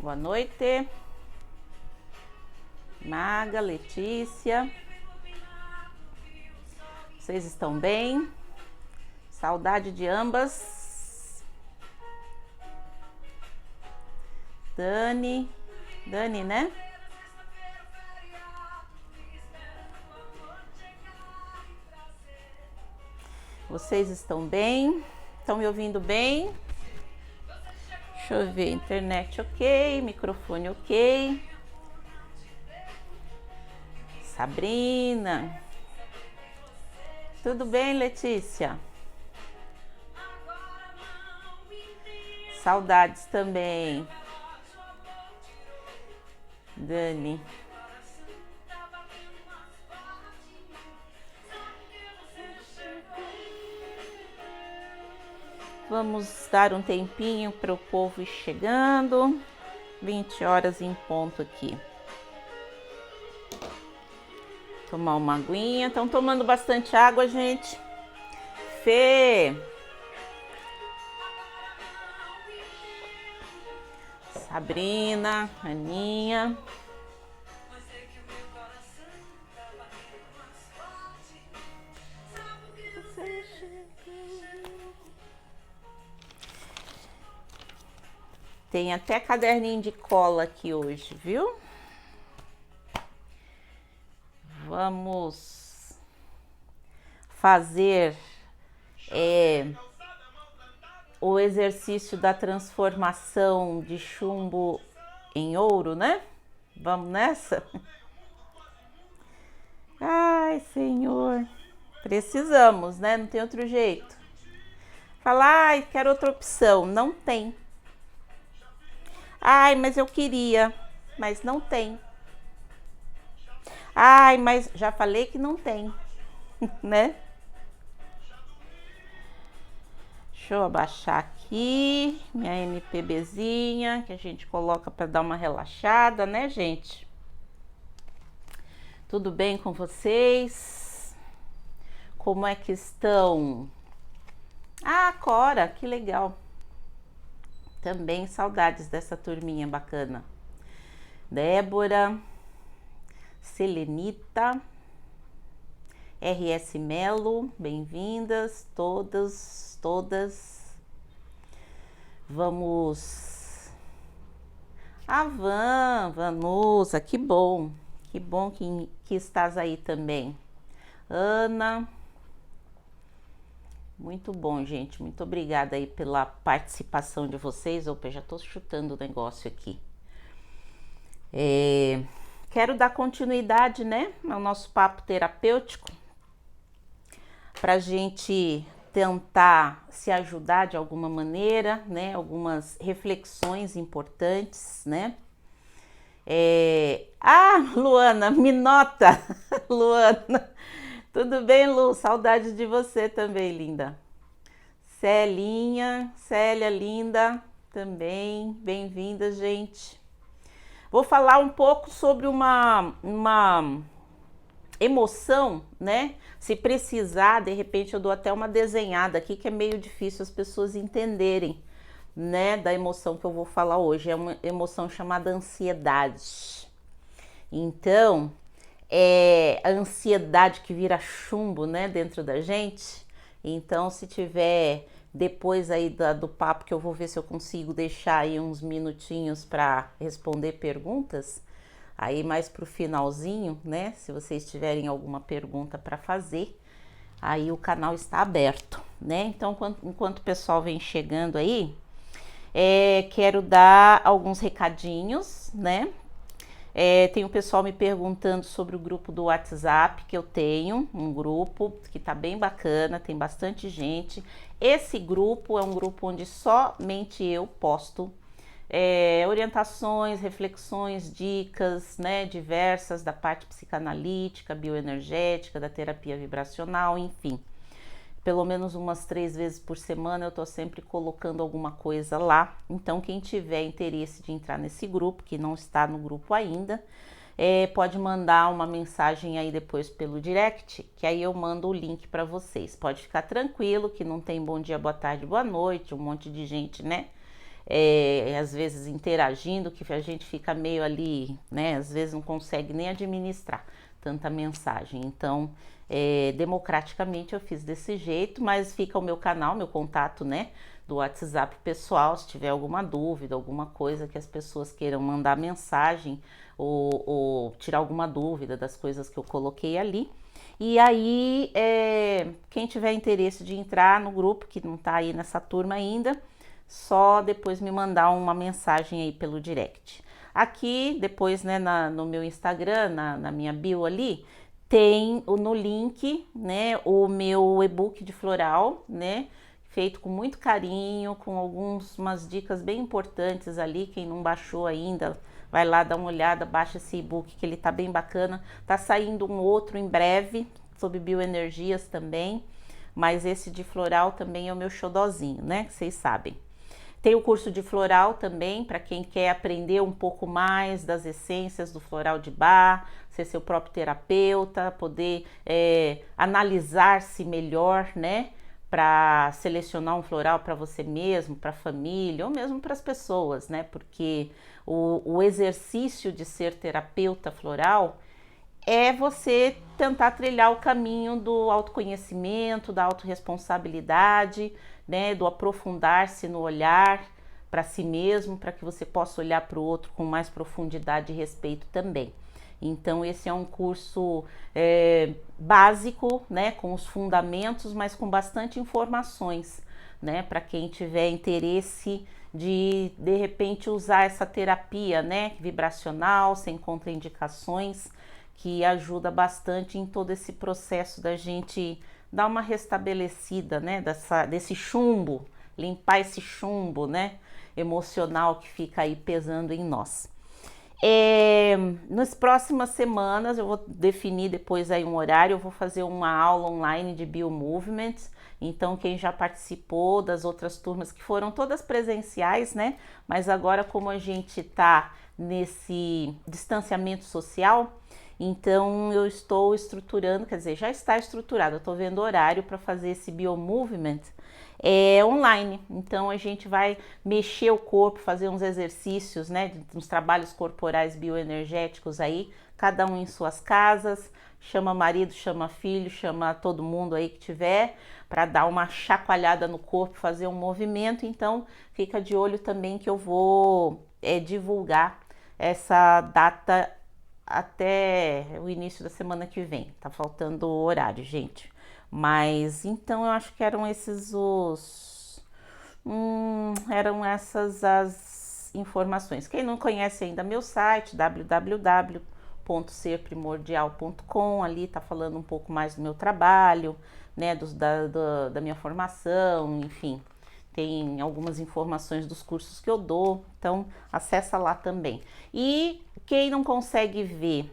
Boa noite. Maga, Letícia. Vocês estão bem? Saudade de ambas. Dani, né? Vocês estão bem? Estão me ouvindo bem? Deixa eu ver, internet ok, microfone ok. Sabrina. Tudo bem, Letícia? Saudades também. Dani. Vamos dar um tempinho para o povo ir chegando. 20 horas em ponto aqui. Tomar uma aguinha. Estão tomando bastante água, gente? Fê. Sabrina, Aninha. Tem até caderninho de cola aqui hoje, viu? Vamos fazer o exercício da transformação de chumbo em ouro, né? Vamos nessa? Ai, Senhor. Precisamos, né? Não tem outro jeito. Falar, ai, quero outra opção. Não tem. Ai, mas eu queria, mas não tem. Ai, mas já falei que não tem, né? Deixa eu abaixar aqui minha MPBzinha, que a gente coloca para dar uma relaxada, né, gente? Tudo bem com vocês? Como é que estão? Ah, Cora, que legal. Também saudades dessa turminha bacana. Débora, Selenita, RS Melo, bem-vindas todas. Vamos. A Vanusa, que bom que estás aí também. Ana. Muito bom, gente. Muito obrigada aí pela participação de vocês. Opa, já tô chutando o negócio aqui. Quero dar continuidade, né, ao nosso papo terapêutico, pra gente tentar se ajudar de alguma maneira, né, algumas reflexões importantes, né. Luana, me nota, Luana. Tudo bem, Lu? Saudades de você também, linda. Célia, linda, também. Bem-vinda, gente. Vou falar um pouco sobre uma emoção, né? Se precisar, de repente eu dou até uma desenhada aqui, que é meio difícil as pessoas entenderem, né? Da emoção que eu vou falar hoje. É uma emoção chamada ansiedade. Então, a ansiedade que vira chumbo, né, dentro da gente. Então, se tiver depois aí do papo, que eu vou ver se eu consigo deixar aí uns minutinhos para responder perguntas, aí mais pro finalzinho, né, se vocês tiverem alguma pergunta para fazer, aí o canal está aberto, né. Então, enquanto o pessoal vem chegando aí, quero dar alguns recadinhos, né. Tem o pessoal me perguntando sobre o grupo do WhatsApp, que eu tenho, um grupo que tá bem bacana, tem bastante gente. Esse grupo é um grupo onde somente eu posto orientações, reflexões, dicas, né, diversas da parte psicanalítica, bioenergética, da terapia vibracional, enfim. Pelo menos umas 3 vezes por semana eu tô sempre colocando alguma coisa lá. Então, quem tiver interesse de entrar nesse grupo, que não está no grupo ainda, pode mandar uma mensagem aí depois pelo direct, que aí eu mando o link para vocês. Pode ficar tranquilo que não tem bom dia, boa tarde, boa noite, um monte de gente, né, às vezes interagindo, que a gente fica meio ali, né? Às vezes não consegue nem administrar tanta mensagem. Então, democraticamente eu fiz desse jeito, mas fica o meu canal, meu contato, né? Do WhatsApp pessoal, se tiver alguma dúvida, alguma coisa que as pessoas queiram mandar mensagem ou tirar alguma dúvida das coisas que eu coloquei ali. E aí, quem tiver interesse de entrar no grupo, que não tá aí nessa turma ainda, só depois me mandar uma mensagem aí pelo direct. Aqui, depois, né, no meu Instagram, na minha bio ali, tem no link, né, o meu e-book de floral, né, feito com muito carinho, com umas dicas bem importantes ali. Quem não baixou ainda, vai lá dar uma olhada, baixa esse e-book que ele tá bem bacana. Tá saindo um outro em breve, sobre bioenergias também, mas esse de floral também é o meu xodozinho, né, que vocês sabem. Tem o curso de floral também, para quem quer aprender um pouco mais das essências do floral de Bach, ser seu próprio terapeuta, poder analisar-se melhor, né? Para selecionar um floral para você mesmo, para a família, ou mesmo para as pessoas, né? Porque o exercício de ser terapeuta floral é você tentar trilhar o caminho do autoconhecimento, da autorresponsabilidade, né, do aprofundar-se no olhar para si mesmo, para que você possa olhar para o outro com mais profundidade e respeito também. Então esse é um curso básico, né, com os fundamentos, mas com bastante informações, né, para quem tiver interesse de repente usar essa terapia, né, vibracional, sem contraindicações, que ajuda bastante em todo esse processo da gente dar uma restabelecida, né, desse chumbo, limpar esse chumbo, né, emocional que fica aí pesando em nós. Nas próximas semanas eu vou definir depois aí um horário, eu vou fazer uma aula online de Biomovement. Então quem já participou das outras turmas, que foram todas presenciais, né, mas agora como a gente tá nesse distanciamento social, então eu estou estruturando, quer dizer, já está estruturado, eu estou vendo horário para fazer esse Biomovement online. Então a gente vai mexer o corpo, fazer uns exercícios, né, uns trabalhos corporais bioenergéticos aí, cada um em suas casas, chama marido, chama filho, chama todo mundo aí que tiver, para dar uma chacoalhada no corpo, fazer um movimento. Então fica de olho também que eu vou divulgar essa data até o início da semana que vem. Tá faltando o horário, gente. Mas então eu acho que eram esses eram essas as informações. Quem não conhece ainda meu site, www.serprimordial.com, ali tá falando um pouco mais do meu trabalho, né, da minha formação, enfim. Tem algumas informações dos cursos que eu dou, então acessa lá também. E quem não consegue ver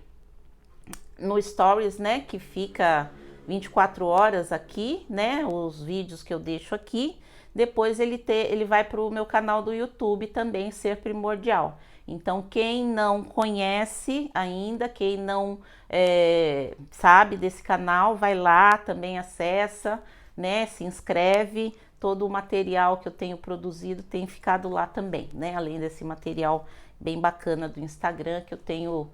no Stories, né, que fica 24 horas aqui, né, os vídeos que eu deixo aqui, depois ele vai para o meu canal do YouTube também, Ser Primordial. Então quem não conhece ainda, quem não sabe desse canal, vai lá, também acessa, né, se inscreve. Todo o material que eu tenho produzido tem ficado lá também, né? Além desse material bem bacana do Instagram, que eu tenho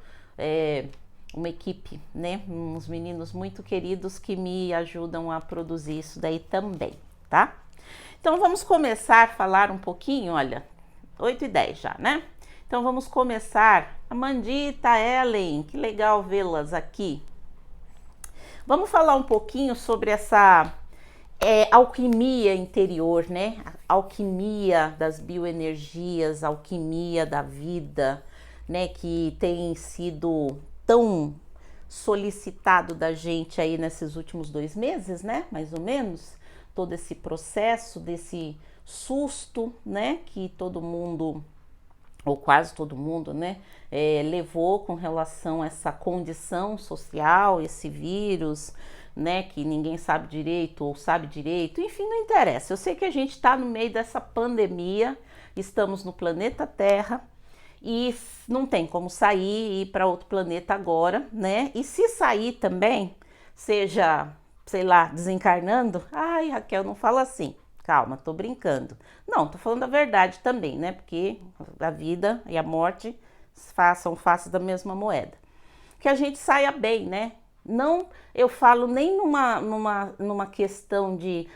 uma equipe, né? Uns meninos muito queridos que me ajudam a produzir isso daí também, tá? Então vamos começar a falar um pouquinho, olha, 8h10 já, né? Então vamos começar. Amandita, Ellen, que legal vê-las aqui. Vamos falar um pouquinho sobre essa alquimia interior, né? Alquimia das bioenergias, alquimia da vida, né? Que tem sido tão solicitado da gente aí nesses últimos 2 meses, né? Mais ou menos, todo esse processo desse susto, né? Que todo mundo, ou quase todo mundo, né? Levou com relação a essa condição social, esse vírus, né, que ninguém sabe direito ou sabe direito, enfim, não interessa. Eu sei que a gente está no meio dessa pandemia, estamos no planeta Terra e não tem como sair e ir para outro planeta agora, né? E se sair também, seja, sei lá, desencarnando, ai, Raquel, não fala assim. Calma, tô brincando. Não, tô falando a verdade também, né? Porque a vida e a morte são faces da mesma moeda. Que a gente saia bem, né? Não, eu falo nem numa questão de,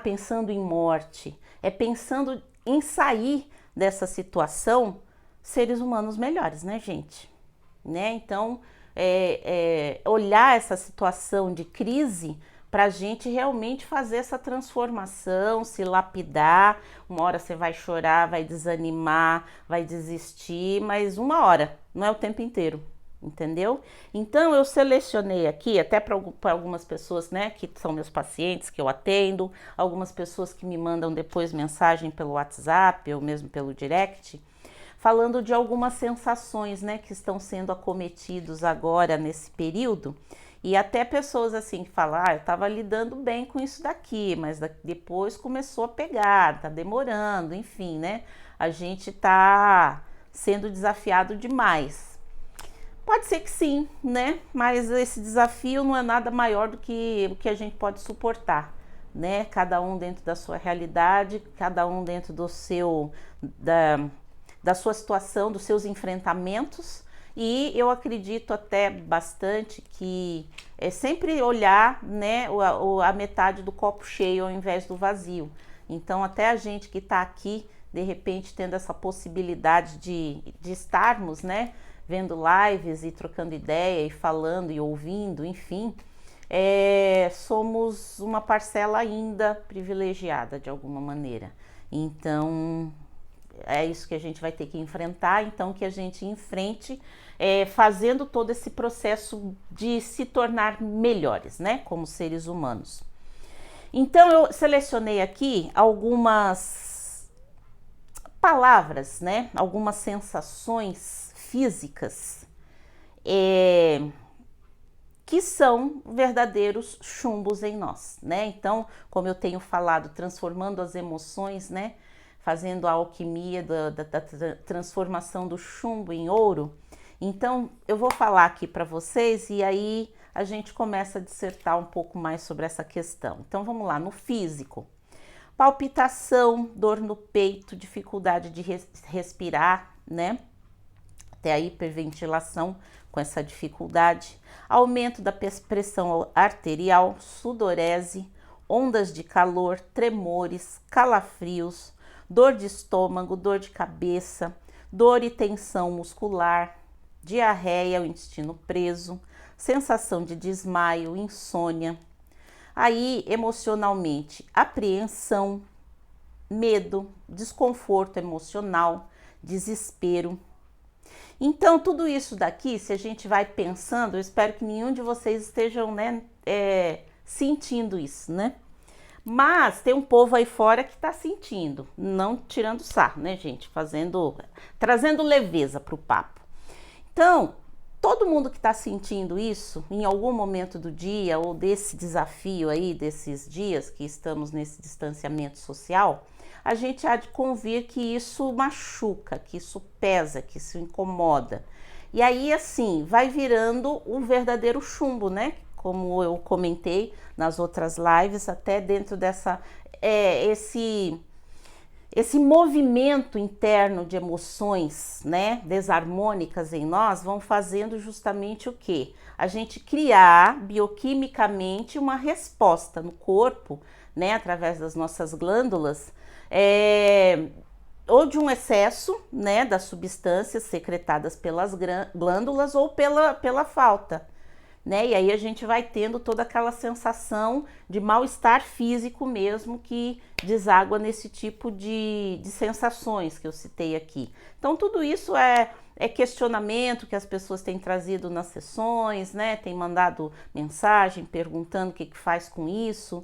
pensando em morte. É pensando em sair dessa situação seres humanos melhores, né, gente? Né? Então, olhar essa situação de crise para a gente realmente fazer essa transformação, se lapidar. Uma hora você vai chorar, vai desanimar, vai desistir, mas uma hora, não é o tempo inteiro, entendeu? Então eu selecionei aqui, até para algumas pessoas, né, que são meus pacientes, que eu atendo, algumas pessoas que me mandam depois mensagem pelo WhatsApp ou mesmo pelo direct, falando de algumas sensações, né, que estão sendo acometidos agora nesse período. E até pessoas assim que falam, eu estava lidando bem com isso daqui, mas depois começou a pegar, tá demorando, enfim, né? A gente tá sendo desafiado demais. Pode ser que sim, né? Mas esse desafio não é nada maior do que o que a gente pode suportar, né? Cada um dentro da sua realidade, cada um dentro do seu, da sua situação, dos seus enfrentamentos. E eu acredito até bastante que é sempre olhar, né, a metade do copo cheio ao invés do vazio. Então, até a gente que está aqui, de repente, tendo essa possibilidade de estarmos, né, vendo lives e trocando ideia e falando e ouvindo, enfim, somos uma parcela ainda privilegiada de alguma maneira. Então, é isso que a gente vai ter que enfrentar, então que a gente enfrente fazendo todo esse processo de se tornar melhores, né, como seres humanos. Então eu selecionei aqui algumas palavras, né, algumas sensações físicas que são verdadeiros chumbos em nós, né? Então, como eu tenho falado, transformando as emoções, né, fazendo a alquimia da transformação do chumbo em ouro. Então, eu vou falar aqui para vocês e aí a gente começa a dissertar um pouco mais sobre essa questão. Então, vamos lá, no físico. Palpitação, dor no peito, dificuldade de respirar, né? Até a hiperventilação com essa dificuldade. Aumento da pressão arterial, sudorese, ondas de calor, tremores, calafrios, dor de estômago, dor de cabeça, dor e tensão muscular, diarreia, o intestino preso, sensação de desmaio, insônia. Aí, emocionalmente, apreensão, medo, desconforto emocional, desespero. Então, tudo isso daqui, se a gente vai pensando, eu espero que nenhum de vocês estejam, né, sentindo isso, né? Mas tem um povo aí fora que tá sentindo, não tirando sarro, né, gente? Trazendo leveza pro papo. Então, todo mundo que tá sentindo isso, em algum momento do dia, ou desse desafio aí, desses dias que estamos nesse distanciamento social, a gente há de convir que isso machuca, que isso pesa, que isso incomoda. E aí, assim, vai virando um verdadeiro chumbo, né? Como eu comentei nas outras lives, até dentro dessa esse movimento interno de emoções, né, desarmônicas em nós, vão fazendo justamente o quê? A gente criar bioquimicamente uma resposta no corpo, né, através das nossas glândulas, ou de um excesso, né, das substâncias secretadas pelas glândulas ou pela falta. Né? E aí a gente vai tendo toda aquela sensação de mal-estar físico mesmo que deságua nesse tipo de sensações que eu citei aqui. Então tudo isso é questionamento que as pessoas têm trazido nas sessões, né? Tem mandado mensagem perguntando o que faz com isso.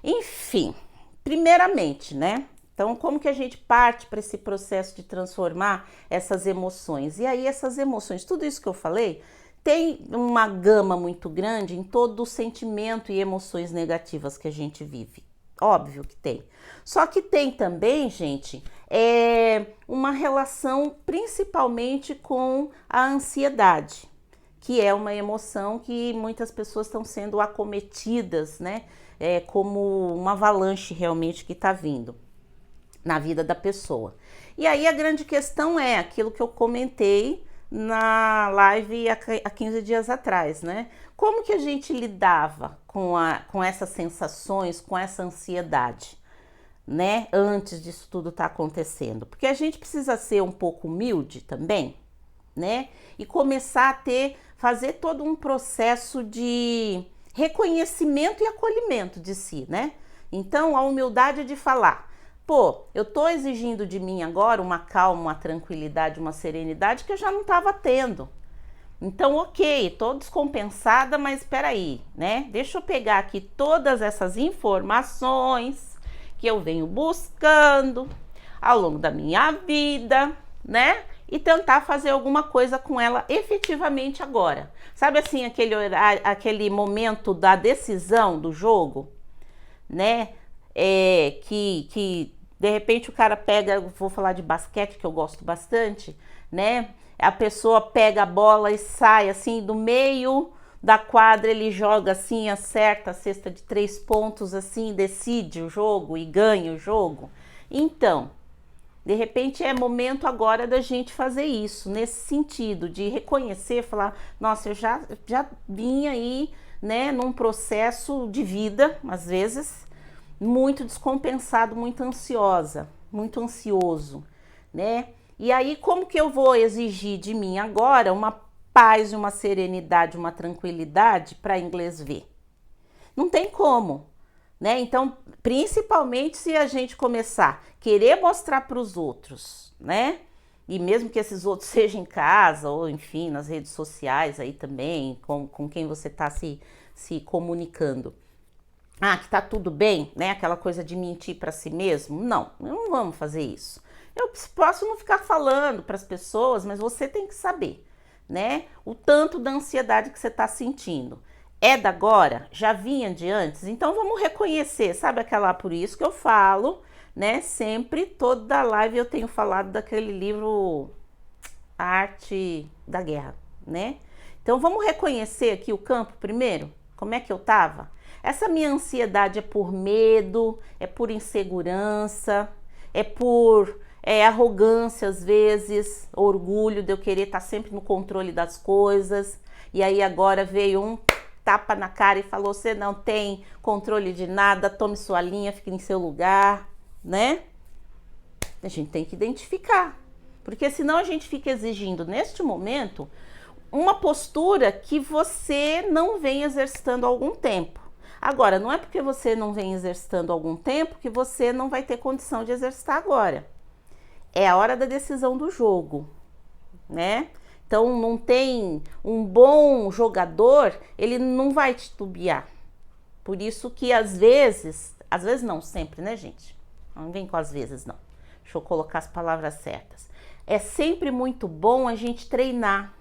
Enfim, primeiramente, né? Então, como que a gente parte para esse processo de transformar essas emoções? E aí essas emoções, tudo isso que eu falei, tem uma gama muito grande em todo o sentimento e emoções negativas que a gente vive. Óbvio que tem. Só que tem também, gente, uma relação principalmente com a ansiedade, que é uma emoção que muitas pessoas estão sendo acometidas, né? Como uma avalanche realmente que está vindo na vida da pessoa. E aí a grande questão é aquilo que eu comentei na live há 15 dias atrás, né? Como que a gente lidava com essas sensações, com essa ansiedade, né? Antes disso tudo tá acontecendo. Porque a gente precisa ser um pouco humilde também, né? E começar a fazer todo um processo de reconhecimento e acolhimento de si, né? Então, a humildade de falar, pô, eu tô exigindo de mim agora uma calma, uma tranquilidade, uma serenidade que eu já não estava tendo. Então, ok, tô descompensada, mas espera aí, né? Deixa eu pegar aqui todas essas informações que eu venho buscando ao longo da minha vida, né? E tentar fazer alguma coisa com ela efetivamente agora. Sabe assim, aquele momento da decisão do jogo, né? Que de repente o cara pega, vou falar de basquete que eu gosto bastante, né? A pessoa pega a bola e sai assim do meio da quadra, ele joga assim, acerta a cesta de 3 pontos assim, decide o jogo e ganha o jogo. Então, de repente é momento agora da gente fazer isso, nesse sentido de reconhecer, falar, nossa, eu já vim aí, né, num processo de vida, às vezes, muito descompensado, muito ansiosa, muito ansioso, né? E aí, como que eu vou exigir de mim agora uma paz, uma serenidade, uma tranquilidade para inglês ver? Não tem como, né? Então, principalmente se a gente começar a querer mostrar para os outros, né? E mesmo que esses outros sejam em casa ou, enfim, nas redes sociais aí também, com quem você está se comunicando. Ah, que tá tudo bem, né? Aquela coisa de mentir para si mesmo. Não vamos fazer isso. Eu posso não ficar falando para as pessoas, mas você tem que saber, né? O tanto da ansiedade que você está sentindo. É da agora? Já vinha de antes? Então vamos reconhecer, sabe por isso que eu falo, né? Sempre, toda live eu tenho falado daquele livro A Arte da Guerra, né? Então vamos reconhecer aqui o campo primeiro? Como é que eu tava? Essa minha ansiedade é por medo, é por insegurança, é por arrogância às vezes, orgulho de eu querer estar sempre no controle das coisas. E aí agora veio um tapa na cara e falou, você não tem controle de nada, tome sua linha, fique em seu lugar, né? A gente tem que identificar, porque senão a gente fica exigindo neste momento uma postura que você não vem exercitando há algum tempo. Agora, não é porque você não vem exercitando há algum tempo que você não vai ter condição de exercitar agora. É a hora da decisão do jogo, né? Então, não tem um bom jogador, ele não vai titubear. Por isso que às vezes não, sempre, né, gente? Não vem com às vezes, não. Deixa eu colocar as palavras certas. É sempre muito bom a gente treinar.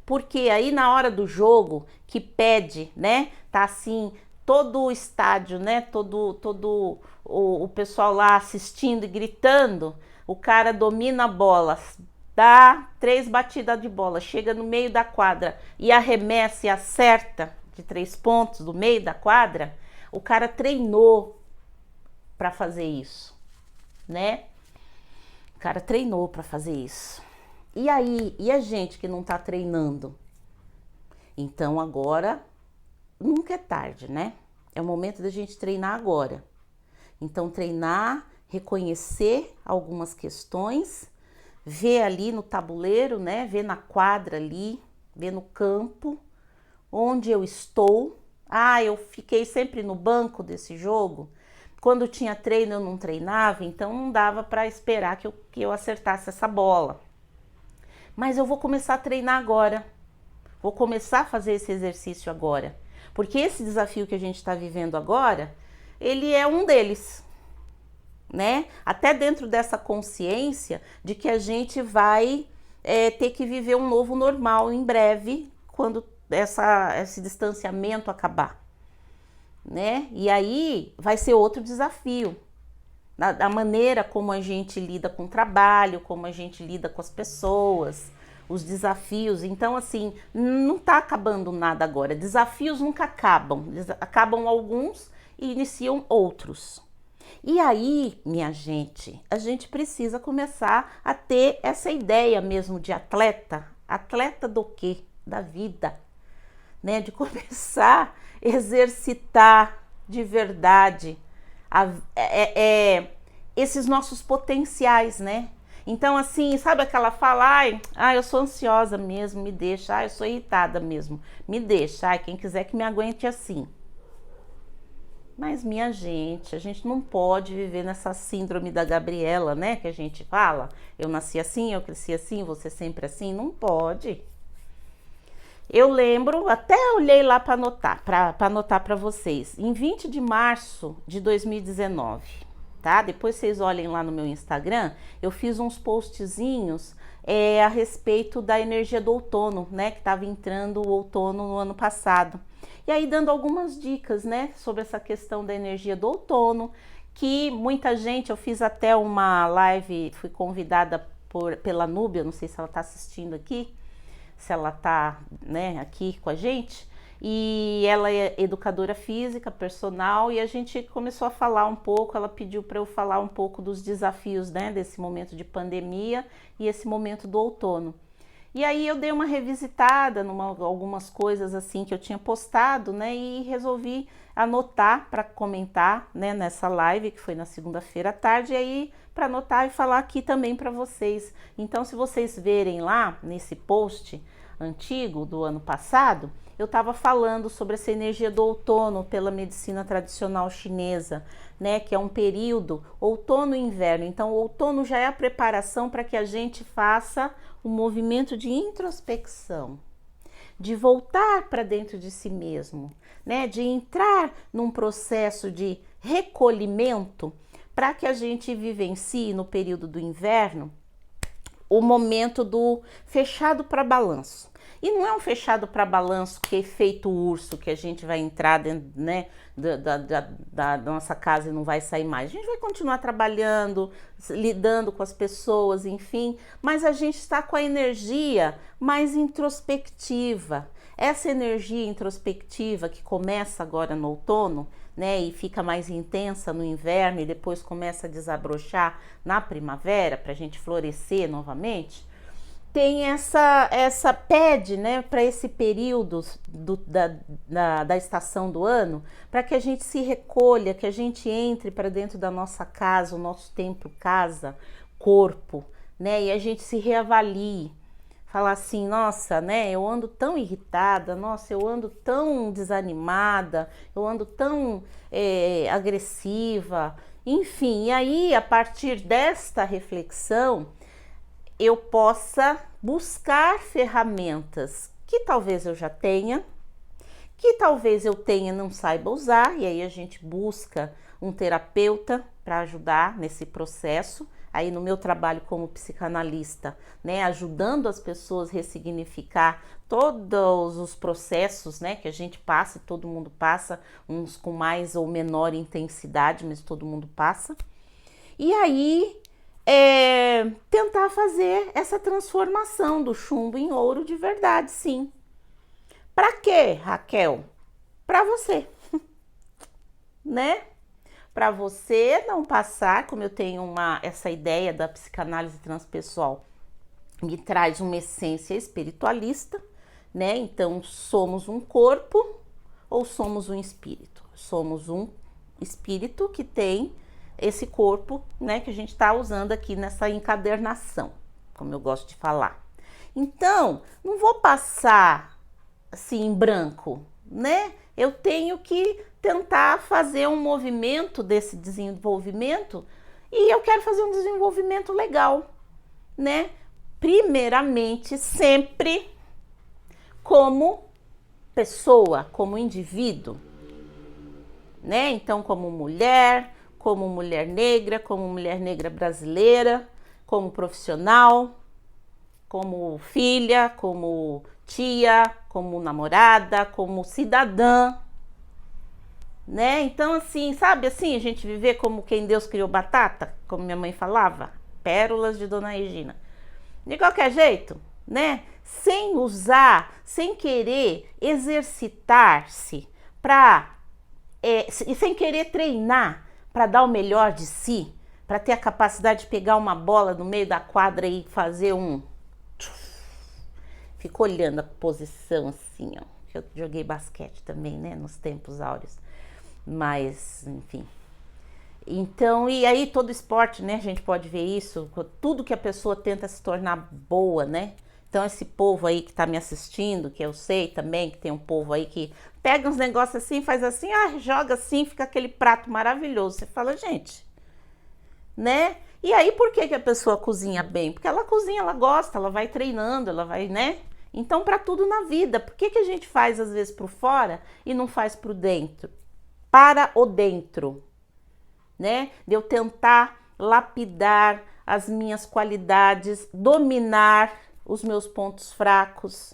Porque aí na hora do jogo, que pede, né? Tá assim, todo o estádio, né? Todo o pessoal lá assistindo e gritando, o cara domina a bola, dá 3 batidas de bola, chega no meio da quadra e arremessa e acerta de 3 pontos do meio da quadra, o cara treinou para fazer isso, né? O cara treinou para fazer isso. E aí, e a gente que não tá treinando? Então agora, nunca é tarde, né? É o momento da gente treinar agora. Então treinar, reconhecer algumas questões, ver ali no tabuleiro, né? Ver na quadra ali, ver no campo, onde eu estou. Ah, eu fiquei sempre no banco desse jogo. Quando tinha treino eu não treinava, então não dava para esperar que eu acertasse essa bola. Mas eu vou começar a treinar agora, vou começar a fazer esse exercício agora, porque esse desafio que a gente está vivendo agora, ele é um deles, né? Até dentro dessa consciência de que a gente vai ter que viver um novo normal em breve, quando esse distanciamento acabar, né? E aí vai ser outro desafio. Da maneira como a gente lida com o trabalho, como a gente lida com as pessoas, os desafios. Então, assim, não está acabando nada agora. Desafios nunca acabam. Acabam alguns e iniciam outros. E aí, minha gente, a gente precisa começar a ter essa ideia mesmo de atleta. Atleta do quê? Da vida, né? De começar a exercitar de verdade esses nossos potenciais, né? Então, assim, sabe aquela fala, ai, eu sou ansiosa mesmo, me deixa, ai, eu sou irritada mesmo, me deixa, ai, quem quiser que me aguente assim. Mas, minha gente, a gente não pode viver nessa síndrome da Gabriela, né? Que a gente fala, eu nasci assim, eu cresci assim, você sempre assim, não pode. Eu lembro, até olhei lá para anotar para vocês, em 20 de março de 2019, tá? Depois vocês olhem lá no meu Instagram, eu fiz uns postzinhos a respeito da energia do outono, né? Que estava entrando o outono no ano passado. E aí dando algumas dicas, né? Sobre essa questão da energia do outono, que muita gente, eu fiz até uma live, fui convidada pela Núbia, não sei se ela está assistindo aqui, se ela tá, né, aqui com a gente, e ela é educadora física, personal, e a gente começou a falar um pouco, ela pediu para eu falar um pouco dos desafios, né, desse momento de pandemia e esse momento do outono. E aí eu dei uma revisitada algumas coisas assim que eu tinha postado, né, e resolvi anotar para comentar, né, nessa live que foi na segunda-feira à tarde, e aí para anotar e falar aqui também para vocês. Então, se vocês verem lá nesse post antigo do ano passado, eu estava falando sobre essa energia do outono pela medicina tradicional chinesa, né, que é um período outono e inverno. Então, o outono já é a preparação para que a gente faça um movimento de introspecção, de voltar para dentro de si mesmo, né, de entrar num processo de recolhimento para que a gente vivencie no período do inverno o momento do fechado para balanço. E não é um fechado para balanço que é feito urso, que a gente vai entrar dentro, né, da nossa casa e não vai sair mais. A gente vai continuar trabalhando, lidando com as pessoas, enfim, mas a gente está com a energia mais introspectiva. Essa energia introspectiva que começa agora no outono, né, e fica mais intensa no inverno e depois começa a desabrochar na primavera para a gente florescer novamente, tem essa pede, né, para esse período da estação do ano, para que a gente se recolha, que a gente entre para dentro da nossa casa, o nosso templo, casa, corpo, né, e a gente se reavalie. Falar assim, nossa, né, eu ando tão irritada, nossa, eu ando tão desanimada, eu ando tão agressiva, enfim. E aí, a partir desta reflexão, eu possa buscar ferramentas que talvez eu já tenha, que talvez eu tenha e não saiba usar, e aí a gente busca um terapeuta para ajudar nesse processo. Aí no meu trabalho como psicanalista, né, ajudando as pessoas a ressignificar todos os processos, né, que a gente passa, e todo mundo passa, uns com mais ou menor intensidade, mas todo mundo passa. E aí tentar fazer essa transformação do chumbo em ouro de verdade, sim. Para quê, Raquel? Para você, né? Para você não passar, como eu tenho essa ideia da psicanálise transpessoal, me traz uma essência espiritualista, né? Então, somos um corpo ou somos um espírito? Somos um espírito que tem esse corpo, né, que a gente está usando aqui nessa encadernação, como eu gosto de falar. Então, não vou passar assim em branco, né? Eu tenho que tentar fazer um movimento desse desenvolvimento e eu quero fazer um desenvolvimento legal, né? Primeiramente, sempre como pessoa, como indivíduo, né? Então, como mulher negra brasileira, como profissional, como filha, como tia, como namorada, como cidadã, né? Então, assim, sabe assim, a gente viver como quem Deus criou batata, como minha mãe falava, pérolas de Dona Regina. De qualquer jeito, né? Sem usar, sem querer exercitar-se para e sem querer treinar para dar o melhor de si, para ter a capacidade de pegar uma bola no meio da quadra e fazer um... Fico olhando a posição assim, ó. Eu joguei basquete também, né, nos tempos áureos. Mas, enfim. Então, e aí todo esporte, né, a gente pode ver isso, tudo que a pessoa tenta se tornar boa, né? Então esse povo aí que tá me assistindo, que eu sei também que tem um povo aí que pega uns negócios assim, faz assim, joga assim, fica aquele prato maravilhoso. Você fala, gente, né? E aí por que a pessoa cozinha bem? Porque ela cozinha, ela gosta, ela vai treinando, ela vai, né? Então para tudo na vida, por que a gente faz às vezes pro fora e não faz pro dentro? Para o dentro, né? De eu tentar lapidar as minhas qualidades, dominar os meus pontos fracos,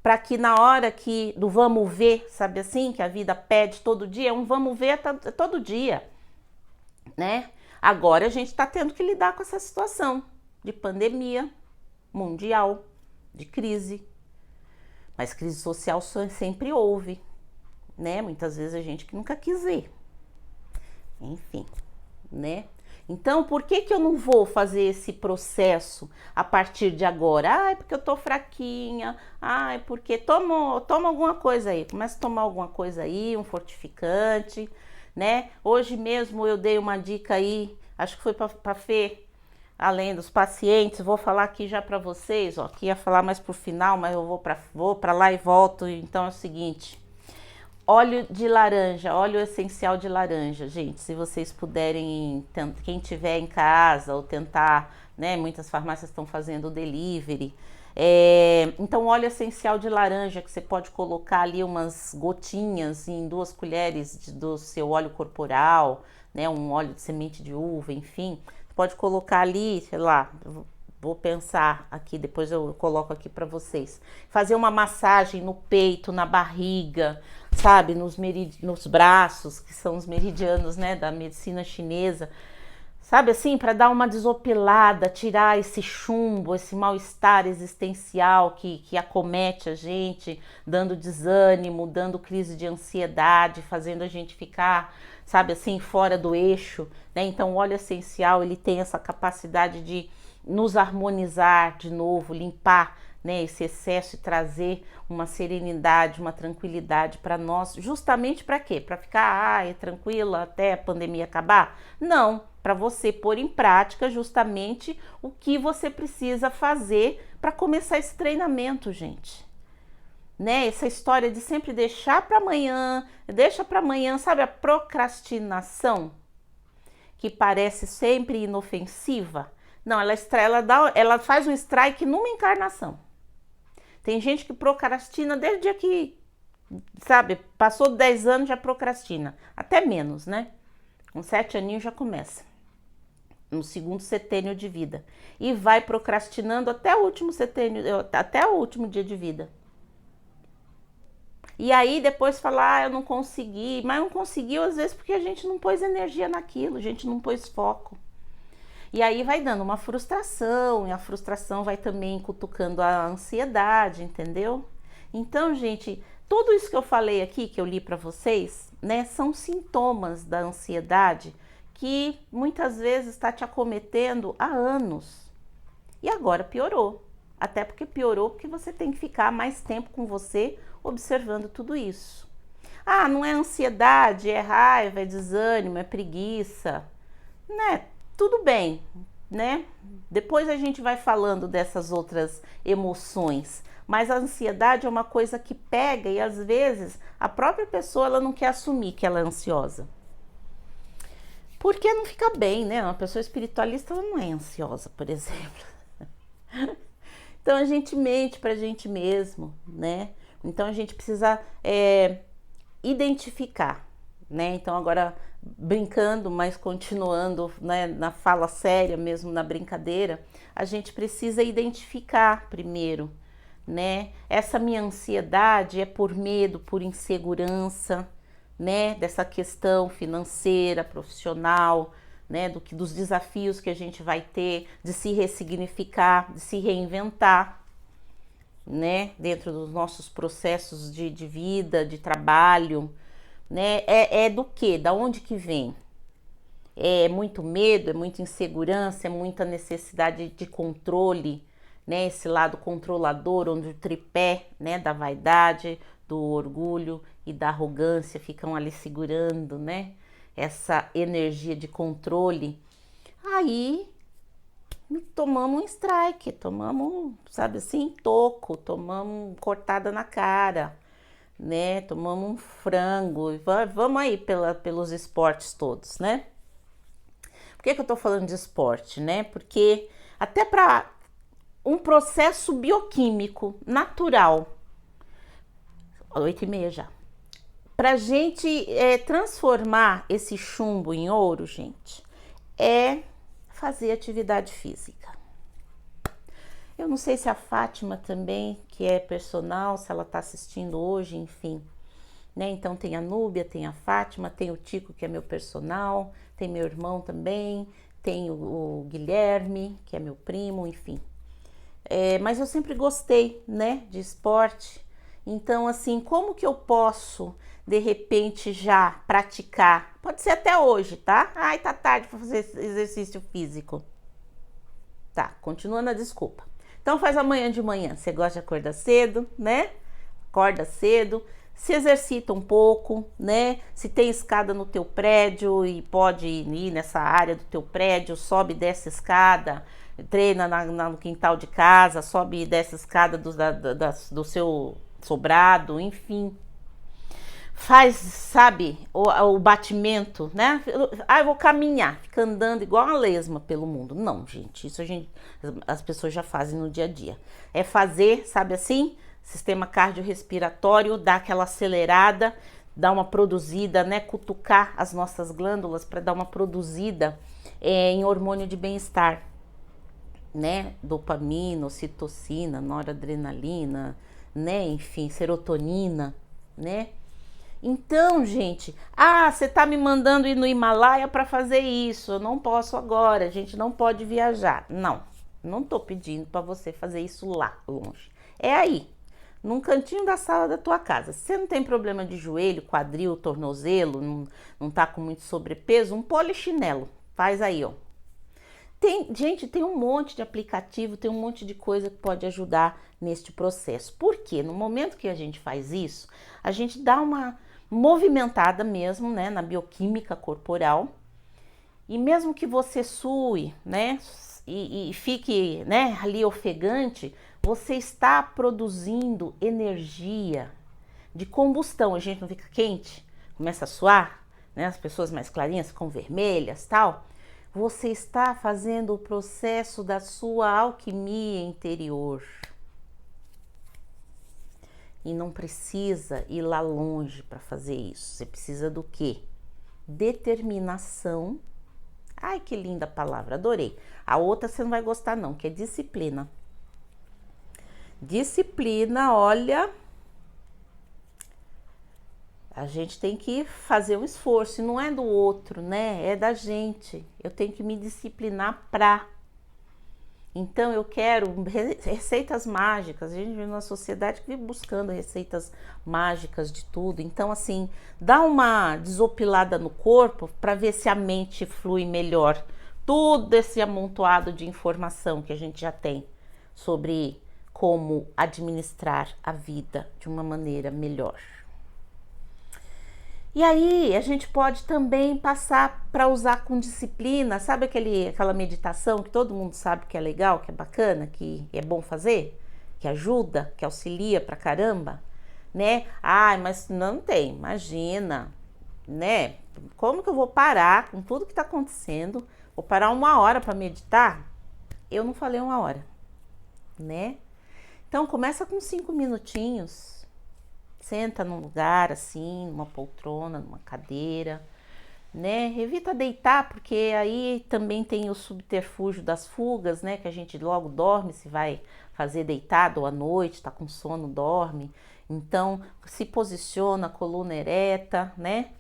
para que na hora que do vamos ver, sabe assim, que a vida pede todo dia, um vamos ver todo dia, né? Agora a gente está tendo que lidar com essa situação de pandemia mundial, de crise, mas crise social sempre houve, né? Muitas vezes a gente que nunca quis ver, enfim, né? Então, por que eu não vou fazer esse processo a partir de agora? Porque eu tô fraquinha. Porque toma alguma coisa aí. Começa a tomar alguma coisa aí, um fortificante, né? Hoje mesmo eu dei uma dica aí, acho que foi para Fê, além dos pacientes, vou falar aqui já para vocês, ó. Aqui ia falar mais pro final, mas eu vou para lá e volto. Então é o seguinte: óleo de laranja, óleo essencial de laranja, gente, se vocês puderem, quem tiver em casa ou tentar, né, muitas farmácias estão fazendo delivery, então óleo essencial de laranja que você pode colocar ali umas gotinhas em 2 colheres do seu óleo corporal, né, um óleo de semente de uva, enfim, pode colocar ali, sei lá, vou pensar aqui, depois eu coloco aqui para vocês. Fazer uma massagem no peito, na barriga, sabe, nos braços, que são os meridianos, né, da medicina chinesa. Sabe assim, para dar uma desopilada, tirar esse chumbo, esse mal-estar existencial que acomete a gente, dando desânimo, dando crise de ansiedade, fazendo a gente ficar, sabe assim, fora do eixo, né? Então o óleo essencial, ele tem essa capacidade de nos harmonizar de novo, limpar, né, esse excesso e trazer uma serenidade, uma tranquilidade para nós, justamente para quê? Para ficar tranquila até a pandemia acabar? Não, para você pôr em prática justamente o que você precisa fazer para começar esse treinamento, gente. Né? Essa história de sempre deixa para amanhã, sabe, a procrastinação, que parece sempre inofensiva. Não, ela faz um strike numa encarnação. Tem gente que procrastina desde o dia que, sabe, passou 10 anos já procrastina. Até menos, né? Com 7 aninhos já começa. No segundo setênio de vida. E vai procrastinando até o último setênio, até o último dia de vida. E aí depois fala, eu não consegui. Mas não conseguiu às vezes porque a gente não pôs energia naquilo, a gente não pôs foco. E aí vai dando uma frustração, e a frustração vai também cutucando a ansiedade, entendeu? Então, gente, tudo isso que eu falei aqui, que eu li para vocês, né, são sintomas da ansiedade que muitas vezes está te acometendo há anos. E agora piorou. Até porque piorou porque você tem que ficar mais tempo com você observando tudo isso. Não é ansiedade, é raiva, é desânimo, é preguiça, né? Tudo bem, né? Depois a gente vai falando dessas outras emoções, mas a ansiedade é uma coisa que pega e às vezes a própria pessoa ela não quer assumir que ela é ansiosa. Porque não fica bem, né? Uma pessoa espiritualista ela não é ansiosa, por exemplo. Então a gente mente pra gente mesmo, né? Então a gente precisa identificar, né? Então agora brincando, mas continuando, né, na fala séria mesmo, na brincadeira, a gente precisa identificar primeiro, né? Essa minha ansiedade é por medo, por insegurança, né? Dessa questão financeira, profissional, né? Dos desafios que a gente vai ter, de se ressignificar, de se reinventar, né? Dentro dos nossos processos de vida, de trabalho, né? É do quê? Da onde que vem? É muito medo, é muita insegurança, é muita necessidade de controle, né? Esse lado controlador, onde o tripé, né, da vaidade, do orgulho e da arrogância ficam ali segurando, né? Essa energia de controle. Aí tomamos um strike, tomamos, sabe assim, toco, tomamos cortada na cara, né? Tomamos um frango. Vamos aí pelos esportes todos, né? Por que eu tô falando de esporte, né? Porque até para um processo bioquímico natural, 8h30 já, pra gente transformar esse chumbo em ouro, gente, é fazer atividade física. Eu não sei se a Fátima também, que é personal, se ela tá assistindo hoje, enfim, né? Então tem a Núbia, tem a Fátima, tem o Tico, que é meu personal, tem meu irmão também, tem o Guilherme, que é meu primo, enfim. Mas eu sempre gostei, né, de esporte. Então, assim, como que eu posso, de repente, já praticar? Pode ser até hoje, tá? Ai, tá tarde para fazer exercício físico. Tá, continuando a desculpa. Então faz amanhã de manhã. Você gosta de acordar cedo, né? Acorda cedo, se exercita um pouco, né? Se tem escada no teu prédio e pode ir nessa área do teu prédio, sobe e desce escada, treina no quintal de casa, sobe e desce escada do seu sobrado, enfim. Faz, sabe, o batimento, né? Eu vou caminhar, fica andando igual uma lesma pelo mundo. Não, gente, isso as pessoas já fazem no dia a dia. É fazer, sabe assim, sistema cardiorrespiratório, dar aquela acelerada, dar uma produzida, né? Cutucar as nossas glândulas para dar uma produzida em hormônio de bem-estar, né? Dopamina, ocitocina, noradrenalina, né? Enfim, serotonina, né? Então, gente, você tá me mandando ir no Himalaia para fazer isso, eu não posso agora, a gente não pode viajar. Não tô pedindo para você fazer isso lá longe. É aí, num cantinho da sala da tua casa. Se você não tem problema de joelho, quadril, tornozelo, não tá com muito sobrepeso, um polichinelo, faz aí, ó. Gente, tem um monte de aplicativo, tem um monte de coisa que pode ajudar neste processo. Porque no momento que a gente faz isso, a gente dá uma movimentada mesmo, né, na bioquímica corporal. E mesmo que você sue, né, e fique, né, ali ofegante, você está produzindo energia de combustão. A gente não fica quente, começa a suar, né, as pessoas mais clarinhas ficam vermelhas, tal. Você está fazendo o processo da sua alquimia interior. E não precisa ir lá longe para fazer isso. Você precisa do quê? Determinação. Ai, que linda palavra, adorei. A outra você não vai gostar não, que é disciplina. Disciplina, olha, a gente tem que fazer um esforço, e não é do outro, né? É da gente. Eu tenho que me disciplinar pra. Então eu quero receitas mágicas. A gente vive numa sociedade que vive buscando receitas mágicas de tudo. Então, assim, dá uma desopilada no corpo para ver se a mente flui melhor. Tudo esse amontoado de informação que a gente já tem sobre como administrar a vida de uma maneira melhor. E aí a gente pode também passar para usar com disciplina, sabe aquela meditação que todo mundo sabe que é legal, que é bacana, que é bom fazer, que ajuda, que auxilia pra caramba, né? Mas não tem, imagina, né? Como que eu vou parar com tudo que tá acontecendo? Vou parar 1 hora para meditar? Eu não falei 1 hora, né? Então começa com 5 minutinhos. Senta num lugar assim, numa poltrona, numa cadeira, né? Evita deitar, porque aí também tem o subterfúgio das fugas, né? Que a gente logo dorme, se vai fazer deitado ou à noite, tá com sono, dorme. Então, se posiciona, coluna ereta, né?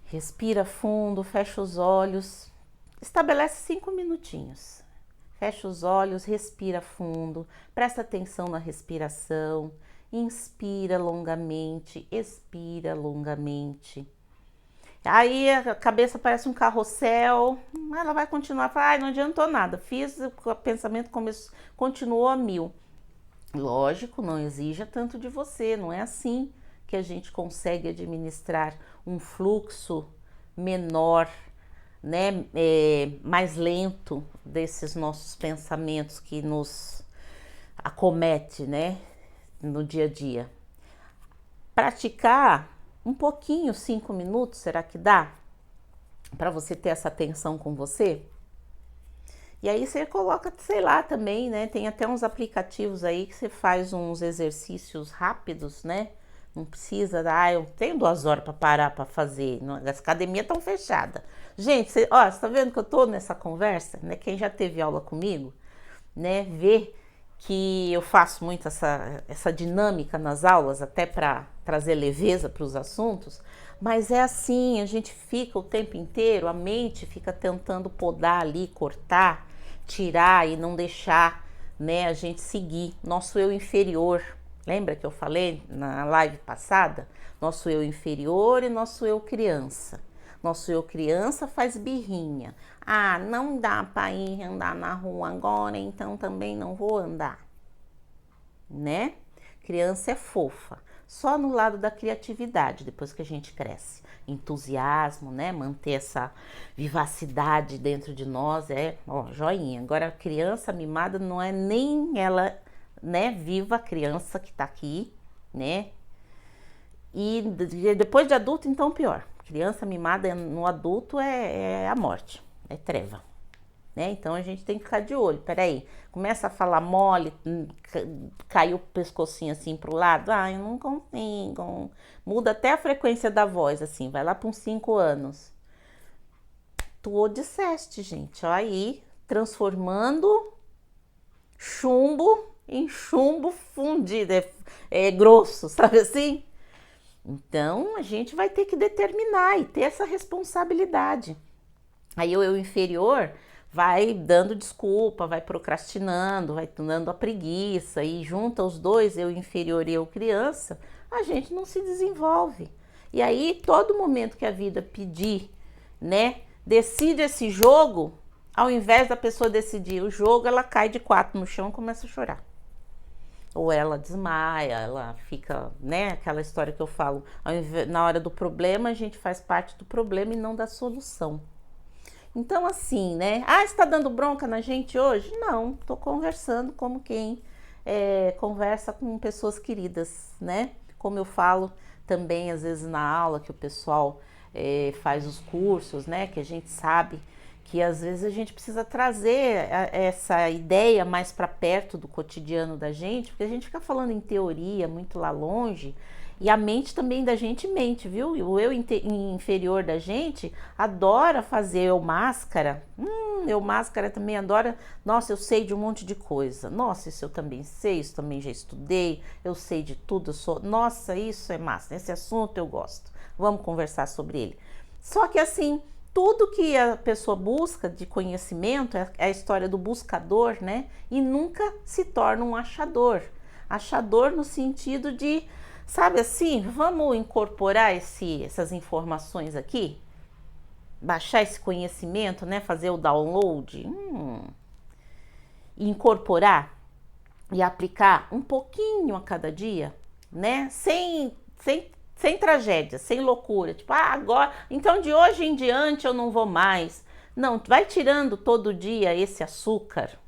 Respira fundo, fecha os olhos. Estabelece 5 minutinhos. Fecha os olhos, respira fundo, presta atenção na respiração, inspira longamente, expira longamente. Aí a cabeça parece um carrossel, ela vai continuar, fala, não adiantou nada, fiz, o pensamento continuou a mil. Lógico, não exija tanto de você, não é assim que a gente consegue administrar um fluxo menor, né, mais lento desses nossos pensamentos que nos acomete, né, no dia a dia. Praticar um pouquinho, 5 minutos, será que dá? Para você ter essa atenção com você? E aí você coloca, sei lá, também, né? Tem até uns aplicativos aí que você faz uns exercícios rápidos, né? Não precisa, eu tenho 2 horas para parar para fazer, as academias estão fechadas. Gente, você tá vendo que eu tô nessa conversa, né? Quem já teve aula comigo, né? Vê que eu faço muito essa dinâmica nas aulas, até para trazer leveza para os assuntos, mas é assim, a gente fica o tempo inteiro, a mente fica tentando podar ali, cortar, tirar e não deixar, né, a gente seguir. Nosso eu inferior, lembra que eu falei na live passada? Nosso eu inferior e nosso eu criança. Nosso eu criança faz birrinha. Não dá para ir andar na rua agora, então também não vou andar, né? Criança é fofa, só no lado da criatividade, depois que a gente cresce. Entusiasmo, né? Manter essa vivacidade dentro de nós joinha. Agora, a criança mimada não é nem ela, né? Viva a criança que tá aqui, né? E depois de adulto, então, pior. Criança mimada no adulto é a morte, é treva, né? Então a gente tem que ficar de olho. Peraí, começa a falar mole, caiu o pescocinho assim pro lado, eu não consigo. Muda até a frequência da voz, assim, vai lá para uns 5 anos. Tu disseste, gente, ó, aí transformando chumbo em chumbo fundido, grosso, sabe assim? Então, a gente vai ter que determinar e ter essa responsabilidade. Aí o eu inferior vai dando desculpa, vai procrastinando, vai dando a preguiça e junta os dois, eu inferior e eu criança, a gente não se desenvolve. E aí, todo momento que a vida pedir, né, decide esse jogo, ao invés da pessoa decidir o jogo, ela cai de 4 no chão e começa a chorar. Ou ela desmaia, ela fica, né, aquela história que eu falo, na hora do problema a gente faz parte do problema e não da solução. Então assim, né, está dando bronca na gente hoje? Não, tô conversando como quem conversa com pessoas queridas, né, como eu falo também às vezes na aula que o pessoal faz os cursos, né, que a gente sabe que às vezes a gente precisa trazer essa ideia mais para perto do cotidiano da gente, porque a gente fica falando em teoria muito lá longe, e a mente também da gente mente, viu? O eu inferior da gente adora fazer eu máscara, eu máscara também adora, nossa, eu sei de um monte de coisa, nossa, isso eu também sei, isso também já estudei, eu sei de tudo, nossa, isso é massa, esse assunto eu gosto, vamos conversar sobre ele. Só que assim, tudo que a pessoa busca de conhecimento é a história do buscador, né? E nunca se torna um achador. Achador no sentido de, sabe assim, vamos incorporar essas informações aqui? Baixar esse conhecimento, né? Fazer o download, incorporar e aplicar um pouquinho a cada dia, né? Sem tragédia, sem loucura, tipo, agora, então de hoje em diante eu não vou mais. Não, vai tirando todo dia esse açúcar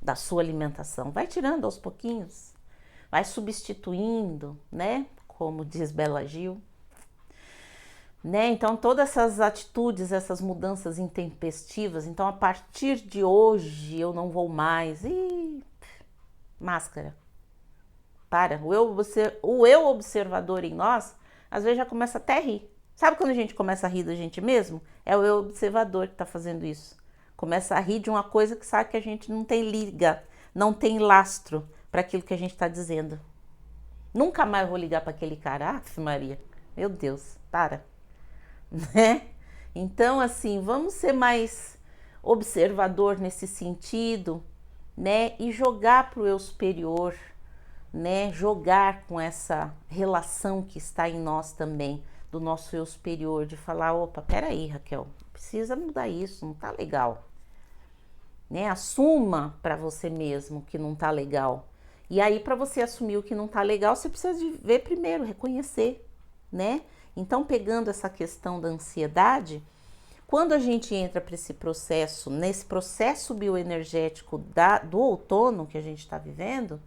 da sua alimentação, vai tirando aos pouquinhos, vai substituindo, né? Como diz Bela Gil, né? Então todas essas atitudes, essas mudanças intempestivas, então a partir de hoje eu não vou mais, máscara. O eu observador em nós, às vezes já começa até a rir. Sabe quando a gente começa a rir da gente mesmo? É o eu observador que está fazendo isso. Começa a rir de uma coisa que sabe que a gente não tem liga, não tem lastro para aquilo que a gente está dizendo. Nunca mais vou ligar para aquele cara. Maria, meu Deus, para. Né? Então, assim, vamos ser mais observador nesse sentido, né? E jogar para o eu superior, né? Jogar com essa relação que está em nós também, do nosso eu superior, de falar, opa, peraí, Raquel, precisa mudar isso, não tá legal, né? Assuma para você mesmo que não tá legal. E aí, para você assumir o que não tá legal, você precisa de ver primeiro, reconhecer, né? Então, pegando essa questão da ansiedade, quando a gente entra para esse processo, nesse processo bioenergético do outono que a gente está vivendo,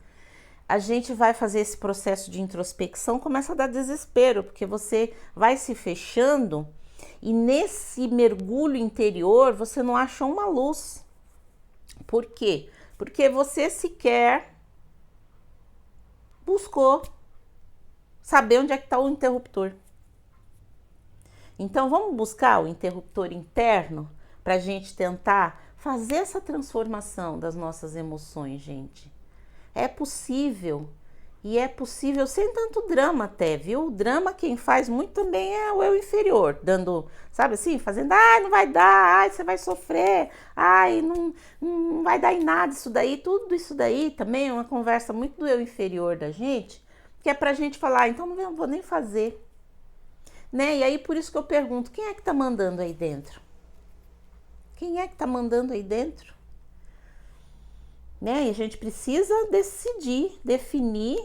a gente vai fazer esse processo de introspecção, começa a dar desespero, porque você vai se fechando e nesse mergulho interior você não acha uma luz. Por quê? Porque você sequer buscou saber onde é que está o interruptor. Então vamos buscar o interruptor interno para a gente tentar fazer essa transformação das nossas emoções, gente. É possível, e é possível sem tanto drama até, viu? O drama quem faz muito também é o eu inferior, dando, sabe assim, fazendo, ai, não vai dar, ai, você vai sofrer, ai, não vai dar em nada isso daí, tudo isso daí também é uma conversa muito do eu inferior da gente, que é pra gente falar, então não vou nem fazer, né? E aí por isso que eu pergunto, quem é que tá mandando aí dentro? Quem é que tá mandando aí dentro? Né? E a gente precisa decidir, definir